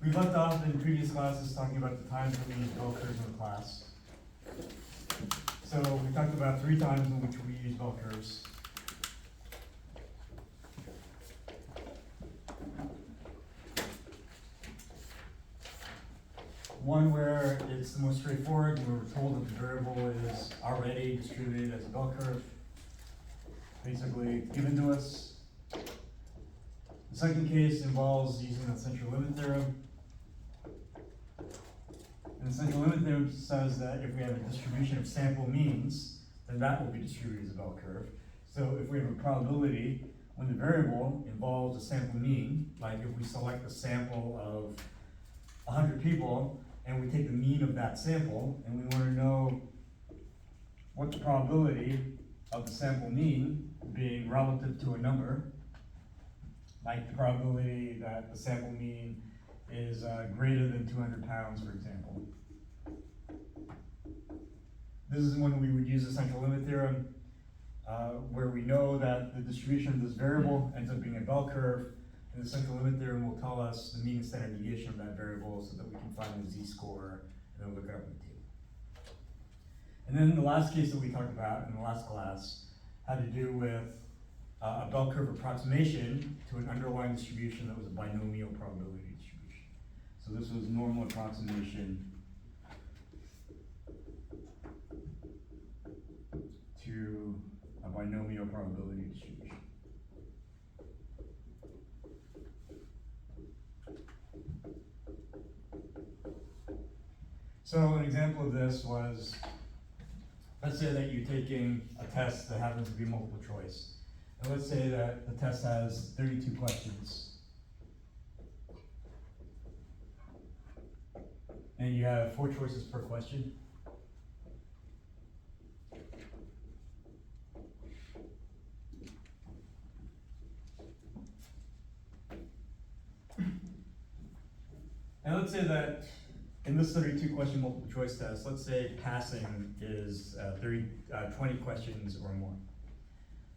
We left off in previous classes talking about the times when we use bell curves in the class. So we talked about 3 times in which we use bell curves. One where it's the most straightforward, where we're told that the variable is already distributed as a bell curve, basically given to us. The second case involves using the central limit theorem. And the central limit theorem says that if we have a distribution of sample means, then that will be distributed as a bell curve. So if we have a probability when the variable involves a sample mean, like if we select a sample of 100 people and we take the mean of that sample and we want to know what the probability of the sample mean being relative to a number, like the probability that the sample mean is greater than 200 pounds, for example. This is when we would use the central limit theorem, where we know that the distribution of this variable ends up being a bell curve, and the central limit theorem will tell us the mean and standard deviation of that variable so that we can find the z-score and then look it up in the table. And then the last case that we talked about in the last class had to do with a bell curve approximation to an underlying distribution that was a binomial probability distribution. So this was normal approximation to a binomial probability distribution. So an example of this was, let's say that you're taking a test that happens to be multiple choice. And let's say that the test has 32 questions. And you have 4 choices per question. And let's say that in this 32 question multiple choice test, let's say passing is 20 questions or more.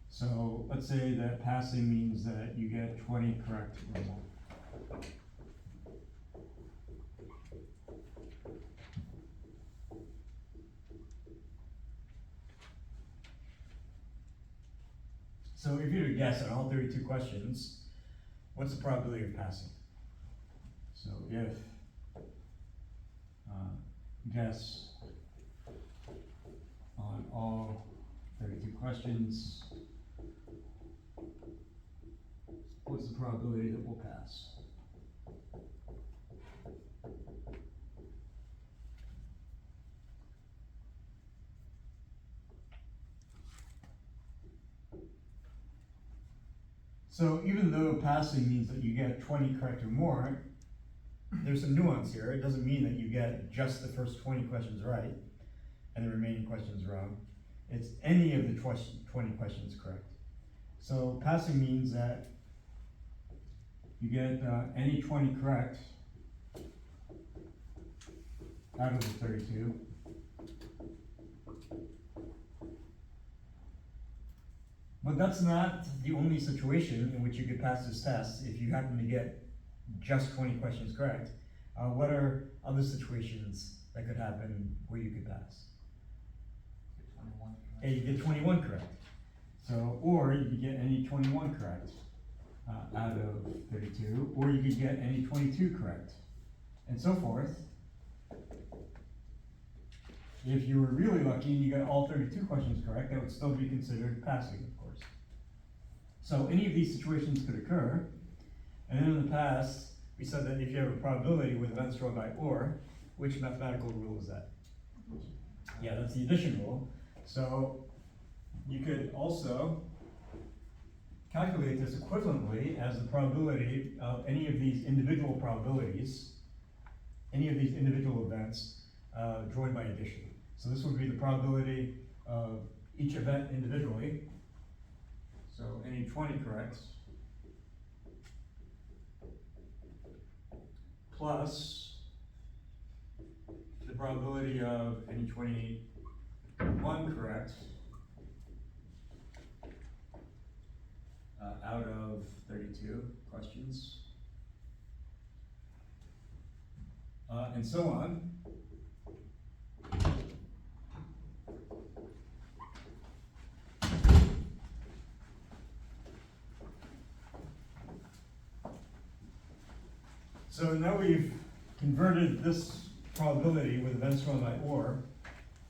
So let's say that passing means that you get 20 correct or more. So if you were to guess on all 32 questions, what's the probability of passing? So if guess on all 32 questions, what's the probability that we'll pass? So even though passing means that you get 20 correct or more, there's some nuance here. It doesn't mean that you get just the first 20 questions right and the remaining questions wrong. It's any of the 20 questions correct. So passing means that you get any 20 correct out of the 32. But that's not the only situation in which you could pass this test if you happen to get just 20 questions correct. What are other situations that could happen where you could pass? 21. And you get 21 correct. So, or you could get any 21 correct out of 32, or you could get any 22 correct, and so forth. If you were really lucky and you got all 32 questions correct, that would still be considered passing, of course. So any of these situations could occur, and then in the past, we said that if you have a probability with events drawn by or, which mathematical rule is that? Yeah, that's the addition rule. So you could also calculate this equivalently as the probability of any of these individual probabilities, any of these individual events joined by addition. So this would be the probability of each event individually. So any 20 corrects plus the probability of any 21 correct out of 32 questions. and so on. So now we've converted this probability with events run by OR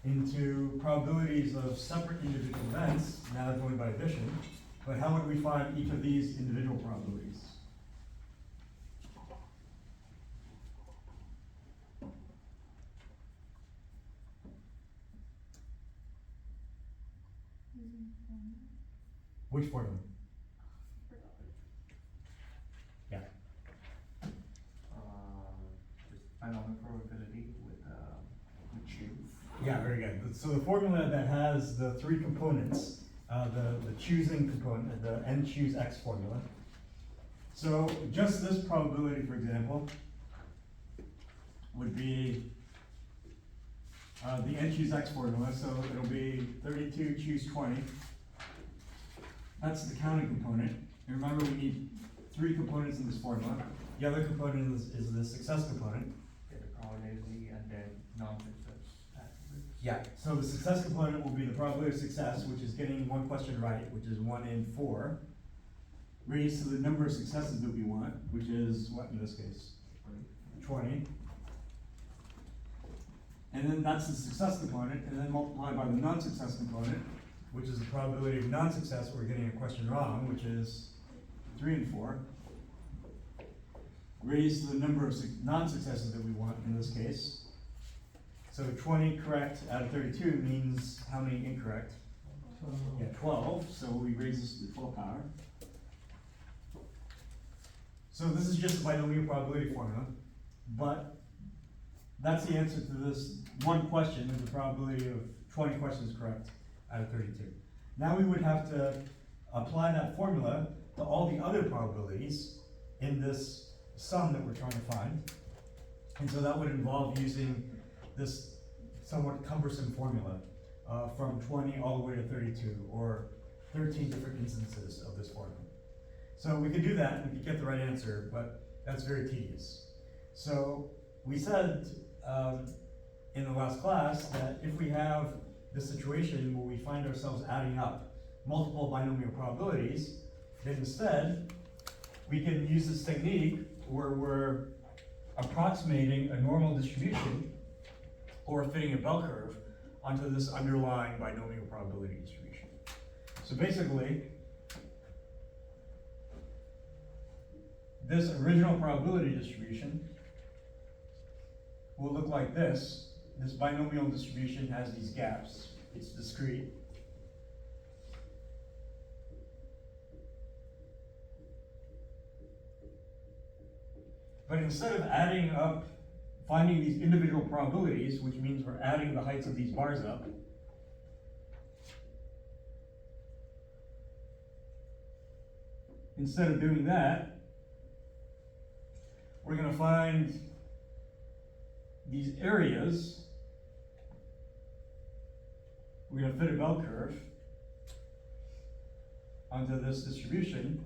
into probabilities of separate individual events, now going by addition. But how would we find each of these individual probabilities? Which formula? Yeah. Just binomial probability with choose. Yeah, very good. So the formula that has the three components, the choosing component, the n choose x formula. So just this probability, for example, would be the n choose x formula. So it'll be 32 choose 20. That's the counting component. And remember, we need three components in this formula. The other component is the success component. The probability and then non-success attributes. Yeah, so the success component will be the probability of success, which is getting one question right, which is 1 in 4, raised to the number of successes that we want, which is what in this case? 20. And then that's the success component, and then multiplied by the non-success component, which is the probability of non-success, we're getting a question wrong, which is 3 and 4. Raised to the number of non-successes that we want in this case. So 20 correct out of 32 means how many incorrect? 12. Yeah, 12, so we raise this to the 12th power. So this is just a binomial probability formula, but that's the answer to this one question, is the probability of 20 questions correct out of 32. Now we would have to apply that formula to all the other probabilities in this sum that we're trying to find. And so that would involve using this somewhat cumbersome formula from 20 all the way to 32, or 13 different instances of this formula. So we could do that and we could get the right answer, but that's very tedious. So we said in the last class that if we have this situation where we find ourselves adding up multiple binomial probabilities, then instead we can use this technique where we're approximating a normal distribution or fitting a bell curve onto this underlying binomial probability distribution. So basically, this original probability distribution will look like this. This binomial distribution has these gaps. It's discrete. But instead of adding up, finding these individual probabilities, which means we're adding the heights of these bars up, instead of doing that, we're going to find these areas. We're going to fit a bell curve onto this distribution.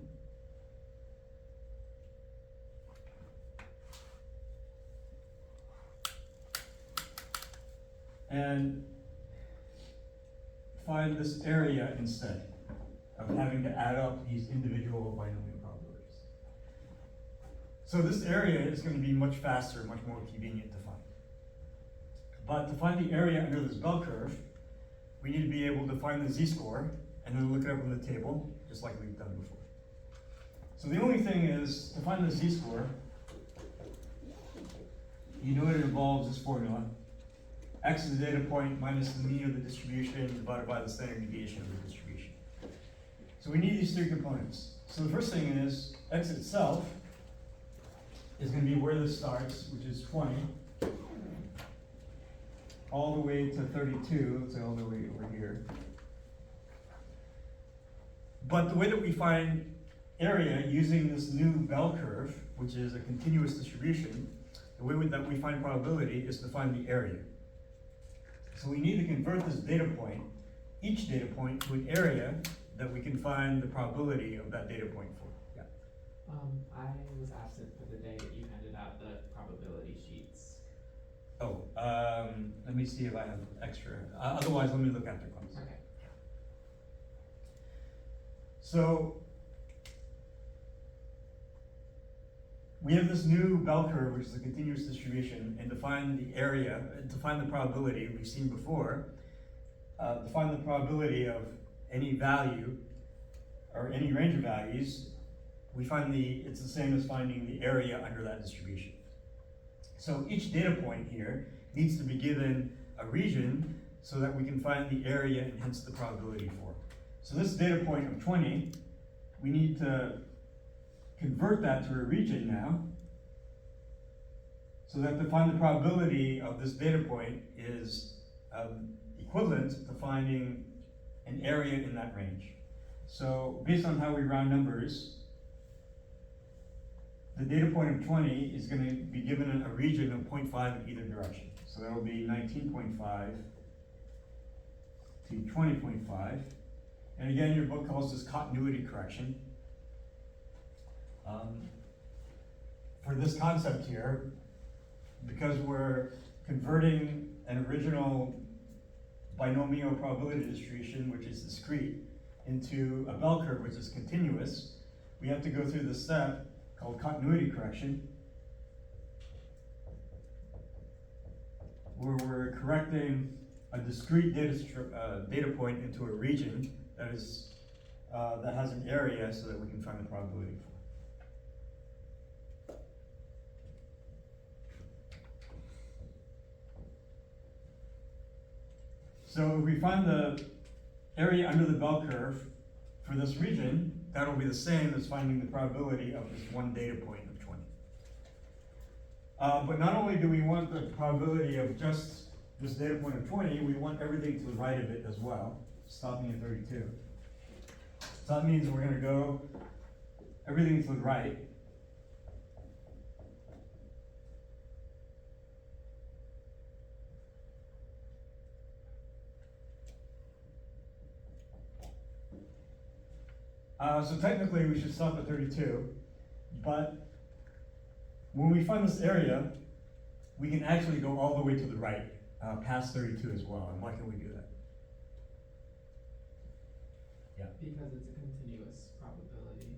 And find this area instead of having to add up these individual binomial probabilities. So this area is going to be much faster, much more convenient to find. But to find the area under this bell curve, we need to be able to find the z-score and then look it up on the table, just like we've done before. So the only thing is, to find the z-score, you know it involves this formula. X is the data point minus the mean of the distribution divided by the standard deviation of the distribution. So we need these three components. So the first thing is, X itself is going to be where this starts, which is 20, all the way to 32, let's say all the way over here. But the way that we find area using this new bell curve, which is a continuous distribution, the way that we find probability is to find the area. So we need to convert this data point, each data point, to an area that we can find the probability of that data point for. Yeah. I was absent for the day that you handed out the probability sheets. let me see if I have extra, otherwise let me look after class. Okay. So, we have this new bell curve, which is a continuous distribution, and to find the area, to find the probability we've seen before, to find the probability of any value, or any range of values, we find it's the same as finding the area under that distribution. So each data point here needs to be given a region so that we can find the area and hence the probability for it. So this data point of 20, we need to convert that to a region now, so that to find the probability of this data point is equivalent to finding an area in that range. So based on how we round numbers, the data point of 20 is going to be given a region of 0.5 in either direction. So that will be 19.5 to 20.5. And again, your book calls this continuity correction. For this concept here, because we're converting an original binomial probability distribution, which is discrete, into a bell curve, which is continuous, we have to go through this step called continuity correction, where we're correcting a discrete data point into a region that has an area so that we can find the probability for it. So if we find the area under the bell curve for this region, that will be the same as finding the probability of this one data point of 20. But not only do we want the probability of just this data point of 20, we want everything to the right of it as well, stopping at 32. So that means we're going to go everything to the right. So technically we should stop at 32, but when we find this area, we can actually go all the way to the right, past 32 as well. And why can we do that? Yeah. Because it's a continuous probability.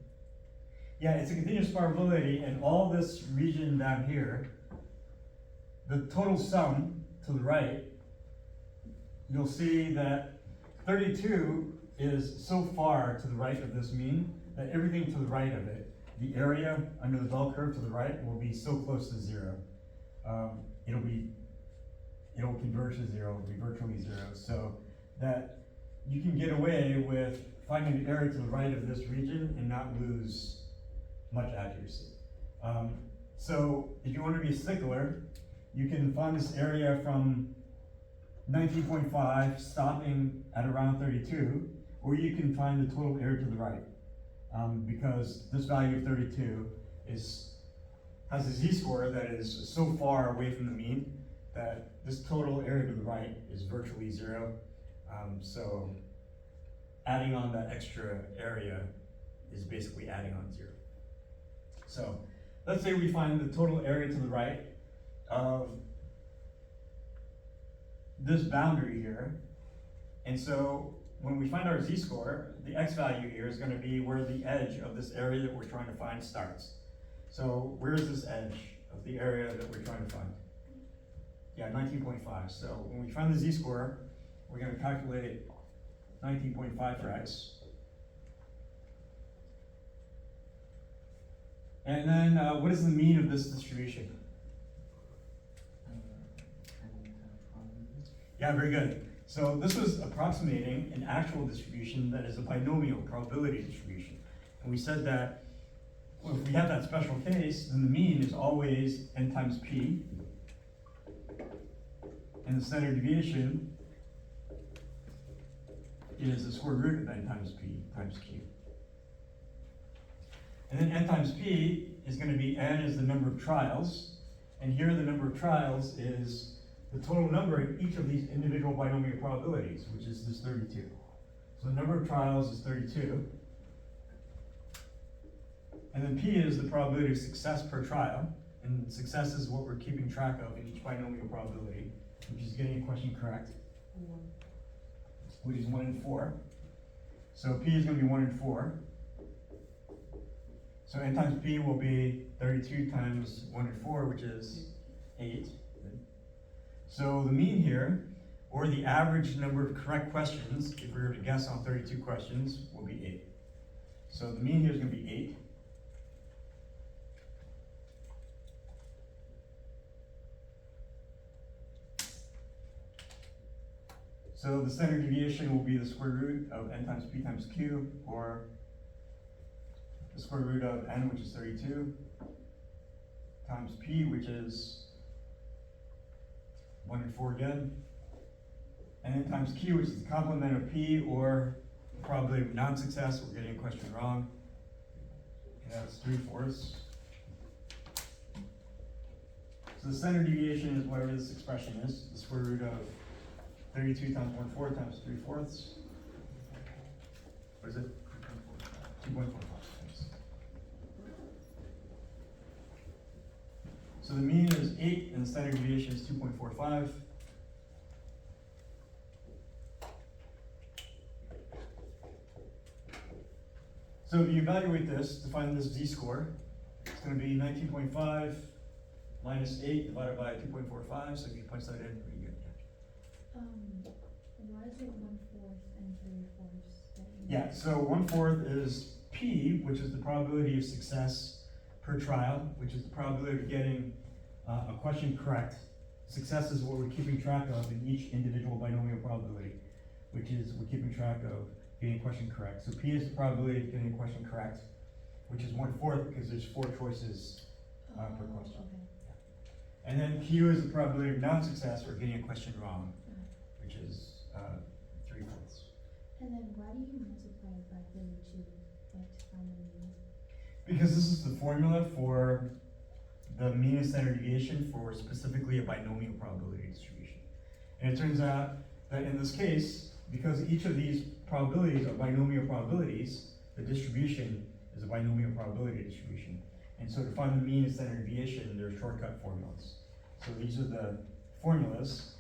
Yeah, it's a continuous probability, and all this region down here, the total sum to the right, you'll see that 32 is so far to the right of this mean that everything to the right of it, the area under the bell curve to the right, will be so close to zero. It'll converge to zero, it'll be virtually zero, so that you can get away with finding the area to the right of this region and not lose much accuracy. So if you want to be a stickler, you can find this area from 19.5 stopping at around 32, or you can find the total area to the right, because this value of 32 has a z-score that is so far away from the mean that this total area to the right is virtually zero. So adding on that extra area is basically adding on zero. So let's say we find the total area to the right of this boundary here, and so when we find our z-score, the x value here is going to be where the edge of this area that we're trying to find starts. So where is this edge of the area that we're trying to find? Yeah, 19.5. So when we find the z-score, we're going to calculate 19.5 for x. And then what is the mean of this distribution? Yeah, very good. So this was approximating an actual distribution that is a binomial probability distribution. And we said that well, if we have that special case, then the mean is always n times p. And the standard deviation is the square root of n times p times q. And then n times p is going to be n is the number of trials. And here the number of trials is the total number in each of these individual binomial probabilities, which is this 32. So the number of trials is 32. And then P is the probability of success per trial. And success is what we're keeping track of in each binomial probability. which is getting a question correct, which is 1 in 4. So P is gonna be 1 in 4. So N times P will be 32 times 1 in 4, which is 8. So the mean here, or the average number of correct questions, if we were to guess on 32 questions, will be 8. So the mean here is gonna be 8. So the standard deviation will be the square root of n times p times q, or the square root of n, which is 32, times p, which is 1 in 4 again, and then times q, which is the complement of p, or the probability of non-success, we're getting a question wrong, and that's 3/4. So the standard deviation is whatever this expression is, the square root of 32 times 1/4 times 3/4. What is it? 2.45. Thanks. So the mean is 8 and the standard deviation is 2.45. So if you evaluate this to find this z-score, it's going to be 19.5 minus 8 divided by 2.45. So if you punch that in, pretty good. Why is it 1/4 and 3/4? Yeah, so 1/4 is P, which is the probability of success per trial, which is the probability of getting a question correct. Success is what we're keeping track of in each individual binomial probability, which is we're keeping track of getting a question correct. So P is the probability of getting a question correct, which is 1/4 because there's 4 choices per question. Okay. And then Q is the probability of non-success or getting a question wrong, which is 3/4. And then why do you multiply it by 32, like to find the mean? Because this is the formula for the mean and standard deviation for specifically a binomial probability distribution. And it turns out that in this case, because each of these probabilities are binomial probabilities, the distribution is a binomial probability distribution. And so to find the mean and standard deviation, there are shortcut formulas. So these are the formulas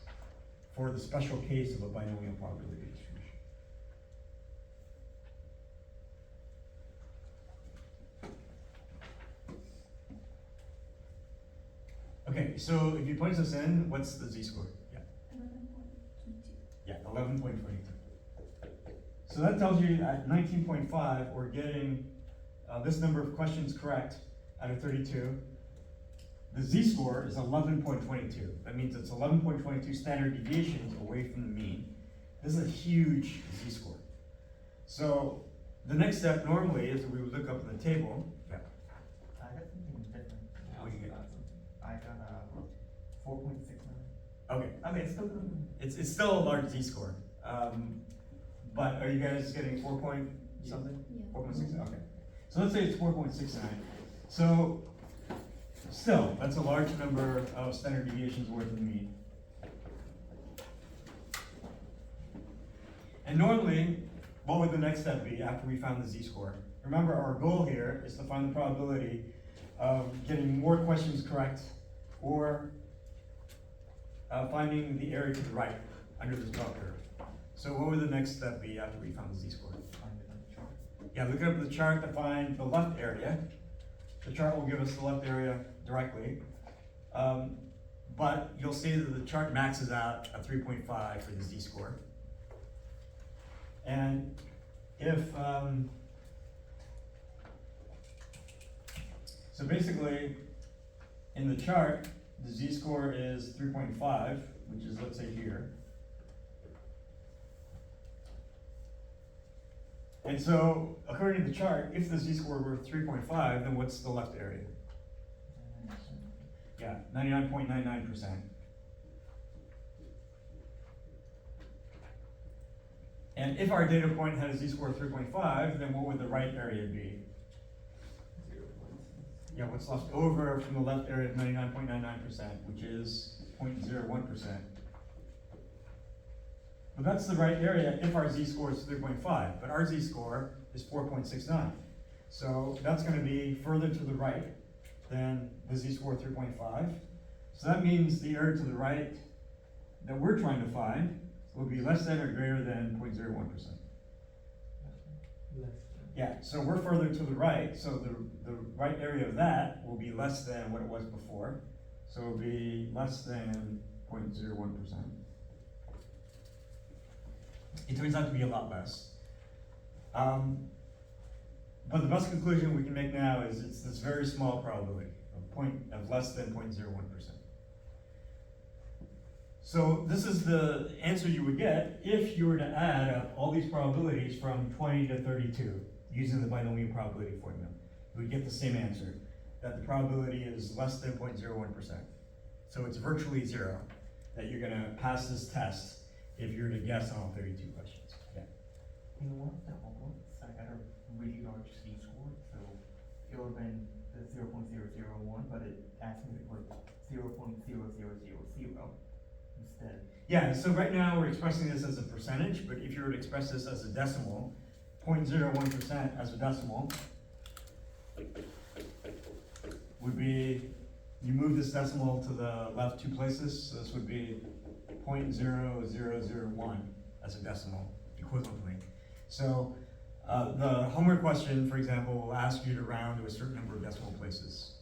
for the special case of a binomial probability distribution. Okay, so if you punch this in, what's the z-score? Yeah. 11.22. Yeah, 11.22. So that tells you at 19.5, we're getting this number of questions correct out of 32. The z-score is 11.22. That means it's 11.22 standard deviations away from the mean. This is a huge z-score. So the next step normally is that we would look up in the table. Yeah. I got something different. What do you get? I got 4.69. Okay. I mean, it's still good. It's still a large z-score. But are you guys getting 4 point something? Yeah. 4.69, okay. So let's say it's 4.69. So still, that's a large number of standard deviations worth of the mean. And normally, what would the next step be after we found the z-score? Remember, our goal here is to find the probability of getting more questions correct or finding the area to the right under this bell curve. So what would the next step be after we found the z-score? Find it on the chart. Yeah, look up the chart to find the left area. The chart will give us the left area directly. But you'll see that the chart maxes out at 3.5 for the z-score. And if, so basically, in the chart, the z-score is 3.5, which is, let's say, here. And so, according to the chart, if the z-score were 3.5, then what's the left area? Yeah, 99.99%. And if our data point had a z-score of 3.5, then what would the right area be? 0.6. Yeah, what's left over from the left area of 99.99%, which is 0.01%. But that's the right area if our z-score is 3.5, but our z-score is 4.69. So that's going to be further to the right than the z-score 3.5. So that means the area to the right that we're trying to find will be less than or greater than 0.01%. Less than. Yeah, so we're further to the right, so the right area of that will be less than what it was before. So it'll be less than 0.01%. It turns out to be a lot less. But the best conclusion we can make now is it's this very small probability of less than 0.01%. So this is the answer you would get if you were to add up all these probabilities from 20 to 32 using the binomial probability formula. You would get the same answer, that the probability is less than 0.01%. So it's virtually zero that you're gonna pass this test if you were to guess on all 32 questions. Yeah. In one of the homeworks, I got a really large C-score, so it would have been the 0.001, but it asked me like 0.0000 instead. Yeah, so right now we're expressing this as a percentage, but if you were to express this as a decimal, 0.01% as a decimal would be, you move this decimal to the left 2 places, so this would be 0.0001 as a decimal, equivalently. So the homework question, for example, will ask you to round to a certain number of decimal places.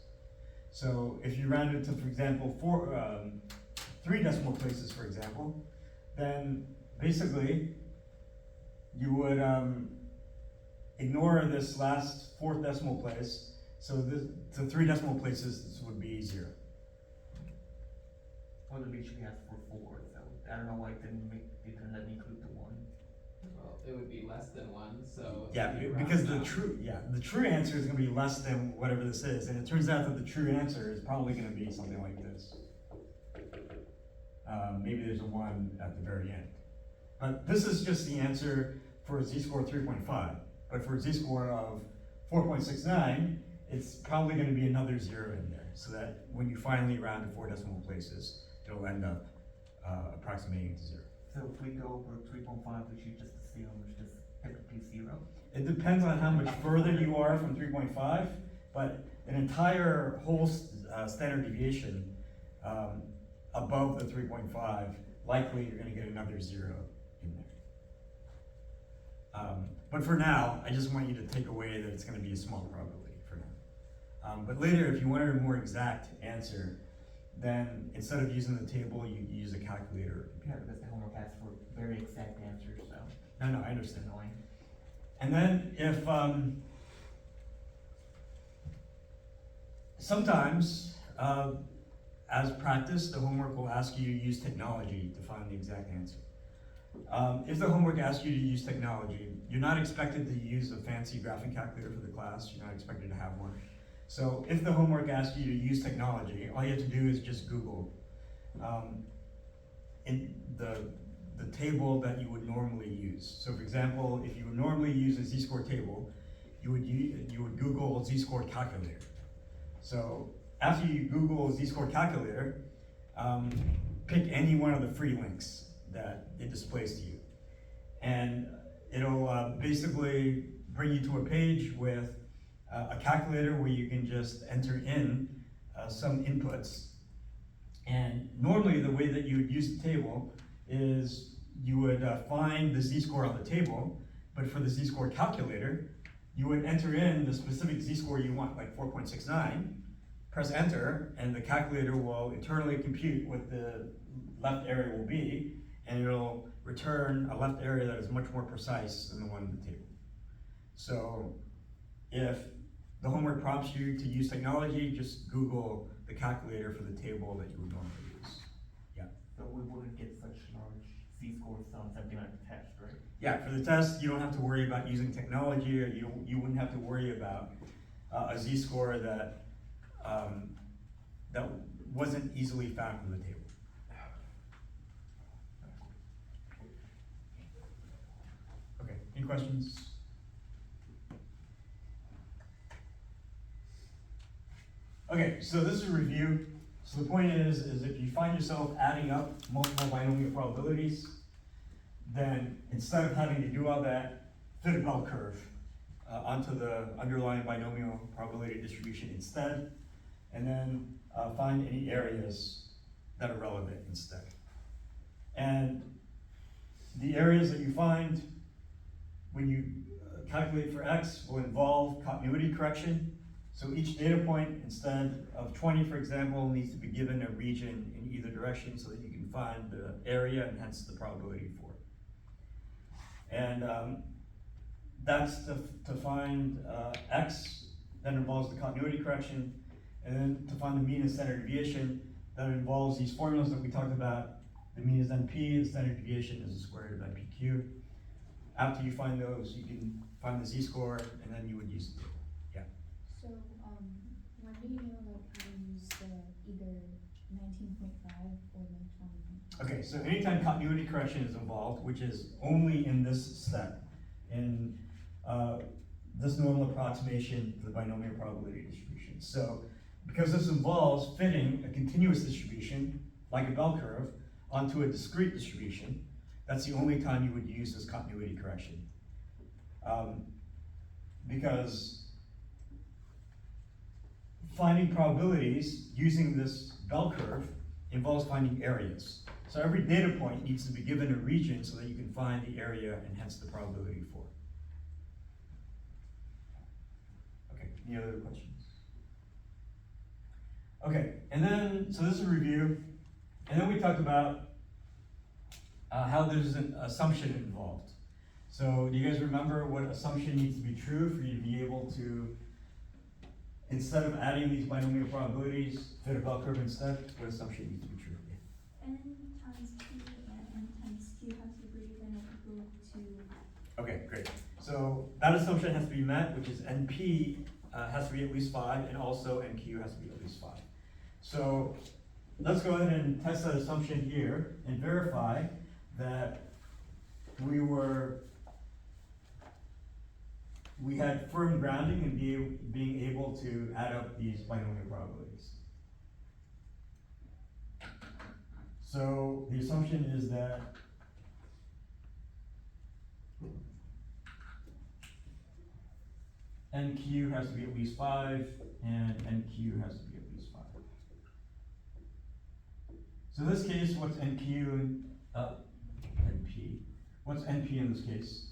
So if you round it to, for example, 3 decimal places, for example, then basically you would ignore this last 4th decimal place. So the 3 decimal places, this would be 0. Well, it literally has for 4, so I don't know why it didn't let me include the 1. Well, it would be less than 1, so. Yeah, if you because round the up- true answer is gonna be less than whatever this is, and it turns out that the true answer is probably gonna be something like this. Maybe there's a 1 at the very end. But this is just the answer for a z-score of 3.5, but for a z-score of 4.69, it's probably gonna be another 0 in there, so that when you finally round to 4 decimal places, it'll end up approximating to 0. So if we go over 3.5, we should just assume it's just technically 0. It depends on how much further you are from 3.5, but an entire whole standard deviation above the 3.5, likely you're gonna get another 0 in there. But for now, I just want you to take away that it's gonna be a small probability for now. But later, if you wanted a more exact answer, then instead of using the table, you use a calculator. Yeah, because the homework asks for very exact answers, so No, I it's understand. annoying. And then if, sometimes, as practice, the homework will ask you to use technology to find the exact answer. If the homework asks you to use technology, you're not expected to use a fancy graphing calculator for the class, you're not expected to have one. So if the homework asks you to use technology, all you have to do is just Google in the table that you would normally use. So for example, if you would normally use a z-score table, you would Google z-score calculator. So after you Google z-score calculator, pick any one of the free links that it displays to you. And it'll basically bring you to a page with a calculator where you can just enter in some inputs. And normally the way that you would use the table is you would find the z-score on the table, but for the z-score calculator, you would enter in the specific z-score you want, like 4.69, press enter, and the calculator will internally compute what the left area will be, and it'll return a left area that is much more precise than the one in the table. So if the homework prompts you to use technology, just Google the calculator for the table that you would normally use. Yeah. So we wouldn't get such large z-scores on something like the test, right? Yeah, for the test, you don't have to worry about using technology, or you wouldn't have to worry about a z-score that that wasn't easily found from the table. Okay, any questions? Okay, so this is a review. So the point is if you find yourself adding up multiple binomial probabilities, then instead of having to do all that, fit a bell curve onto the underlying binomial probability distribution instead, and then find any areas that are relevant instead. And the areas that you find when you calculate for x will involve continuity correction. So each data point, instead of 20, for example, needs to be given a region in either direction so that you can find the area and hence the probability for it. And that's to find x, that involves the continuity correction, and then to find the mean and standard deviation, that involves these formulas that we talked about. The mean is NP, the standard deviation is the square root of NPQ. After you find those, you can find the z-score, and then you would use it. Yeah. So, when do you know like how to use the either 19.5 or the 20.5? Okay, so anytime continuity correction is involved, which is only in this step, in this normal approximation to the binomial probability distribution. So, because this involves fitting a continuous distribution, like a bell curve, onto a discrete distribution, that's the only time you would use this continuity correction. Because finding probabilities using this bell curve involves finding areas. So every data point needs to be given a region so that you can find the area and hence the probability for it. Okay, any other questions? Okay, and then, so this is a review, and then we talked about how there's an assumption involved. So do you guys remember what assumption needs to be true for you to be able to, instead of adding these binomial probabilities, fit a bell curve instead? What assumption needs to be true? N times P and N times Q has to be greater than or equal to. Okay, great. So that assumption has to be met, which is NP has to be at least 5, and also NQ has to be at least 5. So let's go ahead and test that assumption here and verify that we had firm grounding and being able to add up these binomial probabilities. So the assumption is that NQ has to be at least 5 and NQ has to be at least 5. So in this case, what's NQ and NP? What's NP in this case?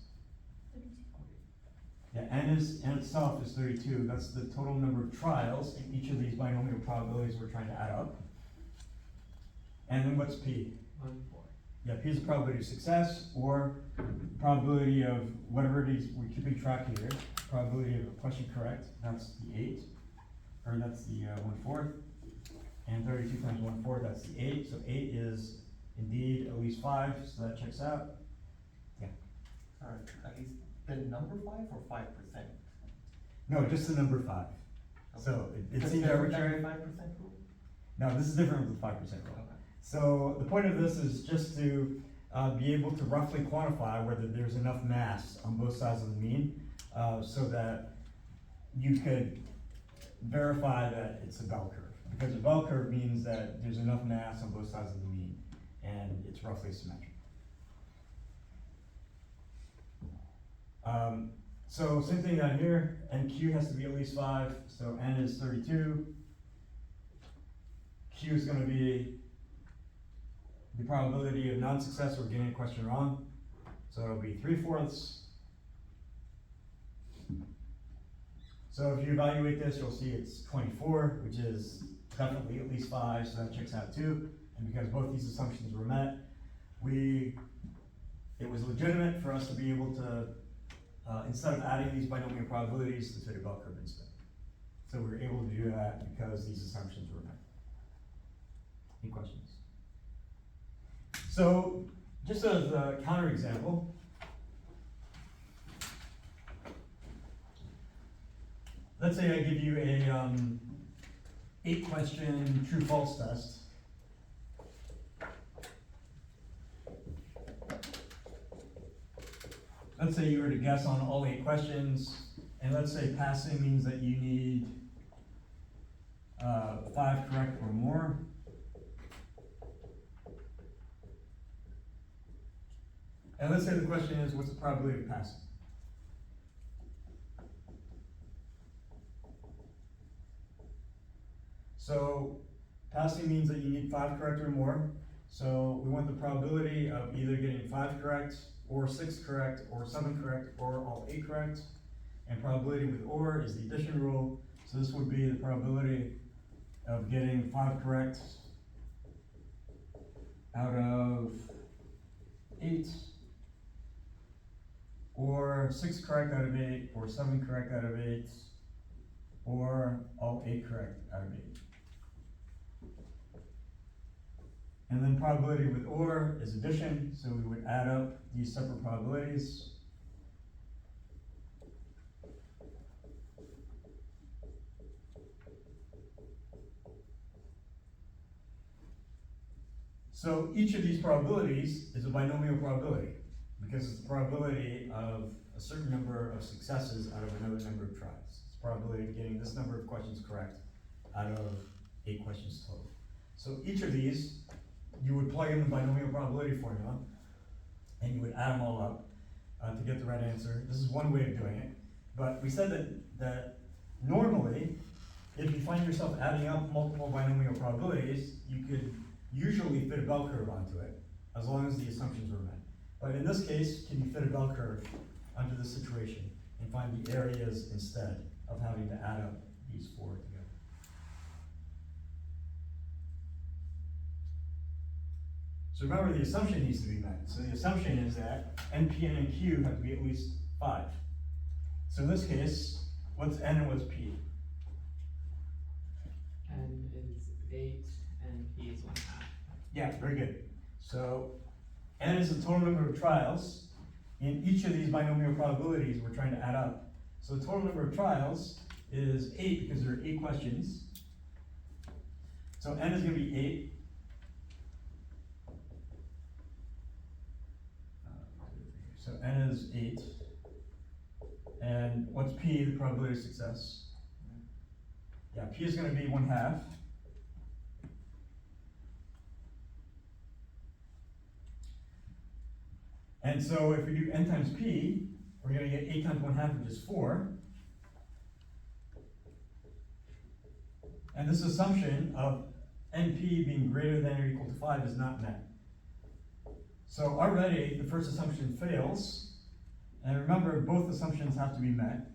32. Yeah, N itself is 32. That's the total number of trials in each of these binomial probabilities we're trying to add up. And then what's P? 1/4. Yeah, P is the probability of success, or probability of whatever it is we're keeping track here. Probability of a question correct, that's the 8, or that's the 1/4. And 32 times 1/4, that's the 8. So 8 is indeed at least 5, so that checks out. Sorry, at least the number 5 or 5%? No, just the number 5. So it Is seems there arbitrary. a 5% rule? No, this is different with the 5% rule. Okay. So the point of this is just to be able to roughly quantify whether there's enough mass on both sides of the mean, so that you could verify that it's a bell curve. Because a bell curve means that there's enough mass on both sides of the mean, and it's roughly symmetric. So same thing down here, NQ has to be at least 5, so N is 32. Q is going to be the probability of non-success or getting a question wrong, so it'll be 3/4. So if you evaluate this, you'll see it's 24, which is definitely at least 5, so that checks out too. And because both these assumptions were met, it was legitimate for us to be able to, instead of adding these binomial probabilities, to fit a bell curve instead. So we were able to do that because these assumptions were met. Any questions? So, just as a counterexample, let's say I give you a 8-question true-false test. Let's say you were to guess on all 8 questions, and let's say passing means that you need 5 correct or more. And let's say the question is, what's the probability of passing? So passing means that you need 5 correct or more. So we want the probability of either getting 5 correct, or 6 correct, or 7 correct, or all 8 correct. And probability with OR is the addition rule, so this would be the probability of getting 5 correct out of 8, or 6 correct out of 8, or 7 correct out of 8, or all 8 correct out of 8. And then probability with OR is addition, so we would add up these separate probabilities. So each of these probabilities is a binomial probability, because it's the probability of a certain number of successes out of another number of tries. It's the probability of getting this number of questions correct out of 8 questions total. So each of these, you would plug in the binomial probability formula, and you would add them all up to get the right answer. This is one way of doing it, but we said that normally, if you find yourself adding up multiple binomial probabilities, you could usually fit a bell curve onto it, as long as the assumptions were met. But in this case, can you fit a bell curve onto the situation and find the areas instead of having to add up these 4 together? So remember, the assumption needs to be met. So the assumption is that n, p, n, and q have to be at least 5. So in this case, what's n and what's p? N is 8 and P is 1/2. Yeah, very good. So n is the total number of trials. In each of these binomial probabilities, we're trying to add up. So the total number of trials is 8 because there are 8 questions. So n is going to be 8. So n is 8. And what's p, the probability of success? Yeah, p is going to be 1/2. And so if we do n times p, we're going to get 8 times 1/2, which is 4. And this assumption of np being greater than or equal to 5 is not met. So already the first assumption fails. And remember, both assumptions have to be met.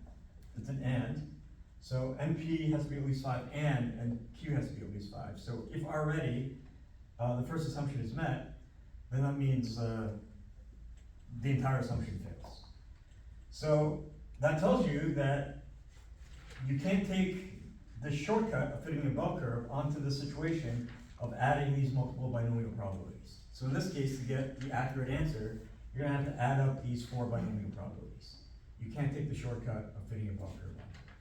It's an and. So np has to be at least 5 and q has to be at least 5. So if already the first assumption is met, then that means the entire assumption fails. So that tells you that you can't take the shortcut of fitting a bell curve onto the situation of adding these multiple binomial probabilities. So in this case, to get the accurate answer, you're going to have to add up these 4 binomial probabilities. You can't take the shortcut of fitting a bell curve onto it.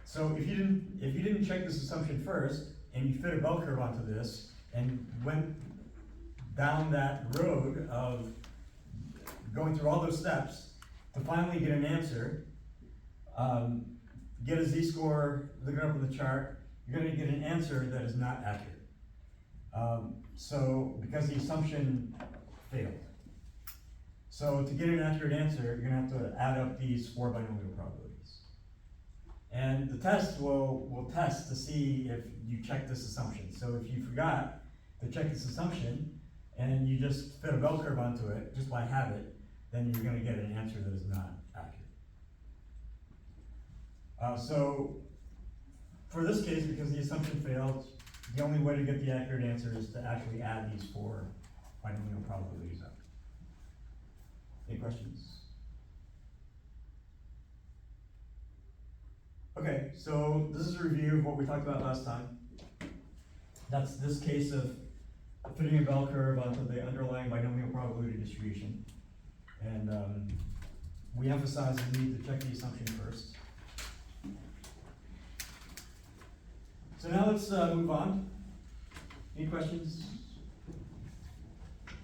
So if you didn't check this assumption first, and you fit a bell curve onto this, and went down that road of going through all those steps to finally get an answer, get a z-score, look it up on the chart, you're going to get an answer that is not accurate. So because the assumption failed. So to get an accurate answer, you're going to have to add up these 4 binomial probabilities. And the test will test to see if you check this assumption. So if you forgot to check this assumption, and you just fit a bell curve onto it, just by habit, then you're going to get an answer that is not accurate. So for this case, because the assumption failed, the only way to get the accurate answer is to actually add these 4 binomial probabilities up. Any questions? Okay, so this is a review of what we talked about last time. That's this case of fitting a bell curve onto the underlying binomial probability distribution. And we emphasize the need to check the assumption first. So now let's move on. Any questions?